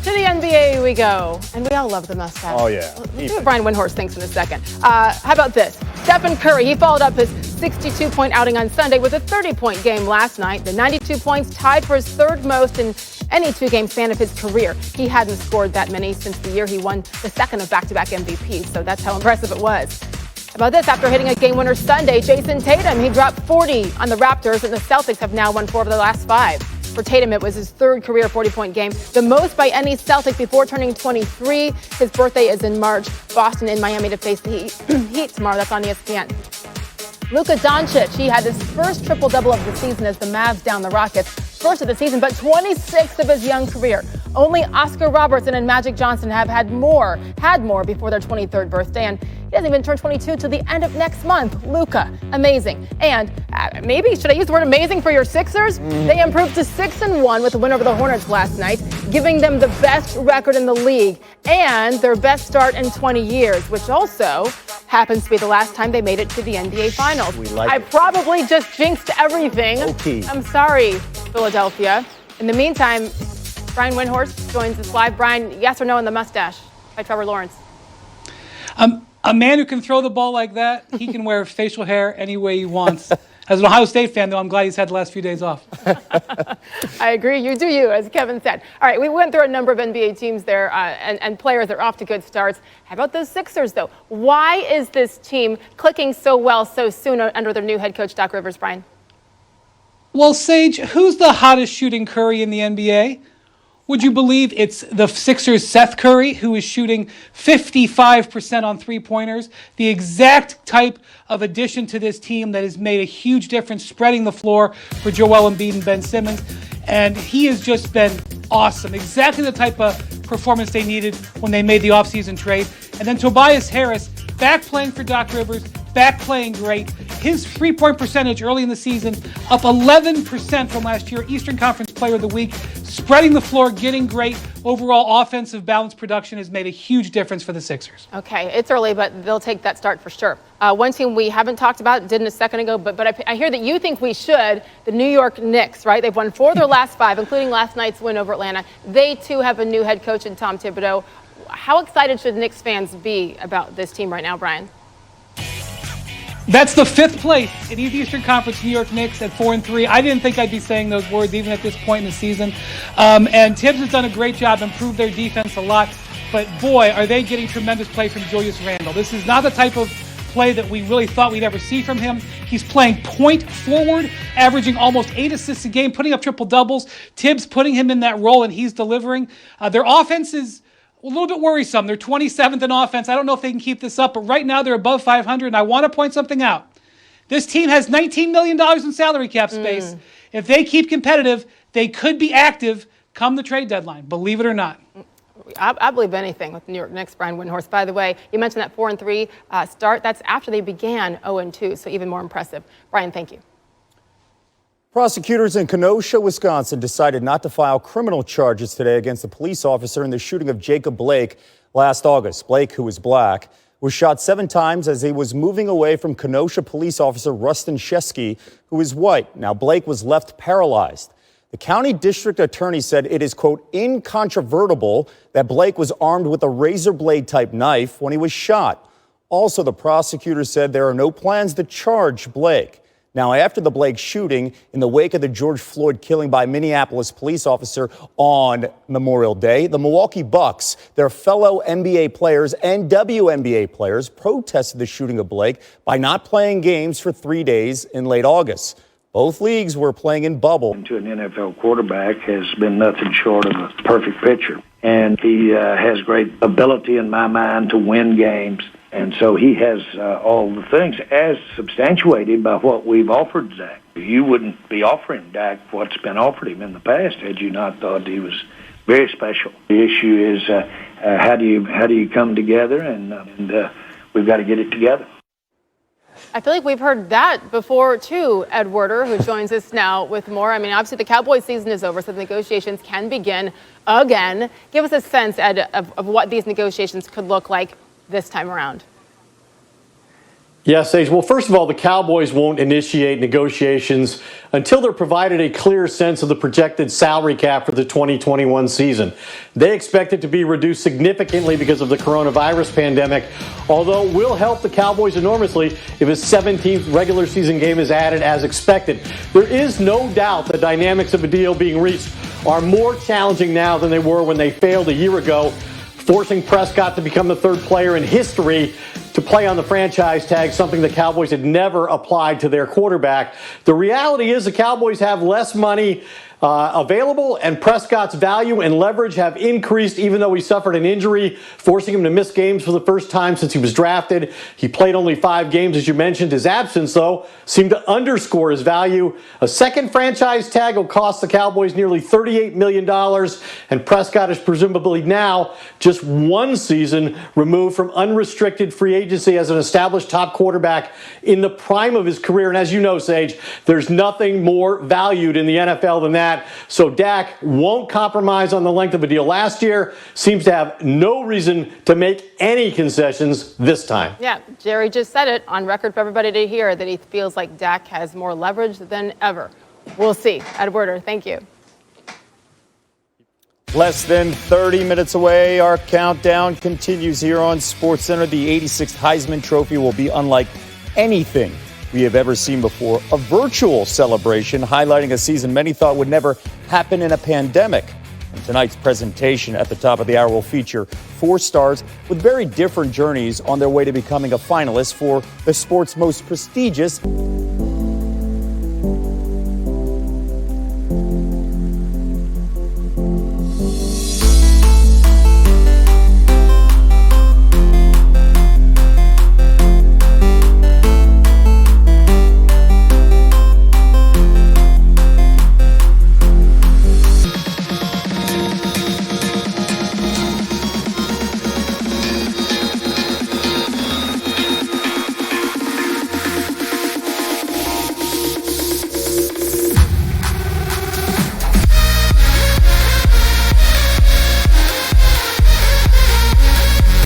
To the NBA we go. And we all love the mustache. Oh, yeah. Let's see what Brian Windhorst thinks in a second. How about this? Stephen Curry, he followed up his 62-point outing on Sunday with a 30-point game last night. The 92 points tied for his third most in any two-game span of his career. He hadn't scored that many since the year he won the second of back-to-back MVPs, so that's how impressive it was. How about this? After hitting a game-winner Sunday, Jason Tatum, he dropped 40 on the Raptors, and the Celtics have now won 4 of their last 5. For Tatum, it was his third career 40-point game, the most by any Celtic before turning 23. His birthday is in March. Boston and Miami to face the Heat tomorrow. That's on ESPN. Luka Doncic, he had his first triple-double of the season as the Mavs down the Rockets. First of the season, but 26th of his young career. Only Oscar Robertson and Magic Johnson have had more before their 23rd birthday, and he doesn't even turn 22 till the end of next month. Luka, amazing. And maybe, should I use the word amazing for your Sixers? They improved to 6-1 with a win over the Hornets last night, giving them the best record in the league and their best start in 20 years, which also happens to be the last time they made it to the NBA Finals. I probably just jinxed everything. Okay. I'm sorry, Philadelphia. In the meantime, Brian Windhorst joins us live. Brian, yes or no on the mustache by Trevor Lawrence? A man who can throw the ball like that, he can wear facial hair any way he wants. As an Ohio State fan, though, I'm glad he's had the last few days off. I agree. You do you, as Kevin said. All right, we went through a number of NBA teams there and players that are off to good starts. How about those Sixers, though? Why is this team clicking so well so soon under their new head coach, Doc Rivers, Brian? Well, Sage, who's the hottest shooting Curry in the NBA? Would you believe it's the Sixers' Seth Curry, who is shooting 55% on three-pointers, the exact type of addition to this team that has made a huge difference spreading the floor for Joel Embiid and Ben Simmons. And he has just been awesome, exactly the type of performance they needed when they made the offseason trade. And then Tobias Harris, back playing for Doc Rivers, back playing great. His three-point percentage early in the season up 11% from last year. Eastern Conference Player of the Week. Spreading the floor, getting great overall offensive balanced production has made a huge difference for the Sixers. Okay, it's early, but they'll take that start for sure. One team we haven't talked about, didn't a second ago, but I hear that you think we should, the New York Knicks, right? They've won 4 of their last 5, including last night's win over Atlanta. They, too, have a new head coach in Tom Thibodeau. How excited should Knicks fans be about this team right now, Brian? That's the 5th place in the Eastern Conference, New York Knicks at 4-3. I didn't think I'd be saying those words even at this point in the season. And Tibbs has done a great job, improved their defense a lot. But boy, are they getting tremendous play from Julius Randle. This is not the type of play that we really thought we'd ever see from him. He's playing point forward, averaging almost 8 assists a game, putting up triple doubles. Tibbs putting him in that role, and he's delivering. Their offense is a little bit worrisome. They're 27th in offense. I don't know if they can keep this up, but right now they're above 500, and I want to point something out. This team has $19 million in salary cap space. If they keep competitive, they could be active come the trade deadline, believe it or not. I believe anything with the New York Knicks, Brian Windhorst. By the way, you mentioned that 4-3 start. That's after they began 0-2, so even more impressive. Brian, thank you. Prosecutors in Kenosha, Wisconsin, decided not to file criminal charges today against a police officer in the shooting of Jacob Blake last August. Blake, who is black, was shot 7 times as he was moving away from Kenosha police officer Rustin Shesky, who is white. Now, Blake was left paralyzed. The county district attorney said it is, quote, incontrovertible that Blake was armed with a razor blade type knife when he was shot. Also, the prosecutor said there are no plans to charge Blake. Now, after the Blake shooting, in the wake of the George Floyd killing by a Minneapolis police officer on Memorial Day, the Milwaukee Bucks, their fellow NBA players and WNBA players, protested the shooting of Blake by not playing games for 3 days in late August. Both leagues were playing in bubble. To an NFL quarterback has been nothing short of a perfect pitcher. And he has great ability in my mind to win games. And so he has all the things as substantiated by what we've offered Zach. You wouldn't be offering Dak what's been offered him in the past had you not thought he was very special. The issue is how do you come together, and we've got to get it together. I feel like we've heard that before, too, Ed Werder, who joins us now with more. I mean, obviously, the Cowboys season is over, so the negotiations can begin again. Give us a sense, Ed, of what these negotiations could look like this time around. Yeah, Sage. Well, first of all, the Cowboys won't initiate negotiations until they're provided a clear sense of the projected salary cap for the 2021 season. They expect it to be reduced significantly because of the coronavirus pandemic, although it will help the Cowboys enormously if a 17th regular season game is added as expected. There is no doubt the dynamics of a deal being reached are more challenging now than they were when they failed a year ago, forcing Prescott to become the third player in history to play on the franchise tag, something the Cowboys had never applied to their quarterback. The reality is the Cowboys have less money available, and Prescott's value and leverage have increased even though he suffered an injury, forcing him to miss games for the first time since he was drafted. He played only 5 games, as you mentioned. His absence, though, seemed to underscore his value. A second franchise tag will cost the Cowboys nearly $38 million, and Prescott is presumably now just 1 season removed from unrestricted free agency as an established top quarterback in the prime of his career. And as you know, Sage, there's nothing more valued in the NFL than that. So Dak won't compromise on the length of a deal last year, seems to have no reason to make any concessions this time. Yeah, Jerry just said it on record for everybody to hear that he feels like Dak has more leverage than ever. We'll see. Ed Werder, thank you. Less than 30 minutes away, our countdown continues here on SportsCenter. The 86th Heisman Trophy will be unlike anything we have ever seen before. A virtual celebration highlighting a season many thought would never happen in a pandemic. And tonight's presentation at the top of the hour will feature 4 stars with very different journeys on their way to becoming a finalist for the sport's most prestigious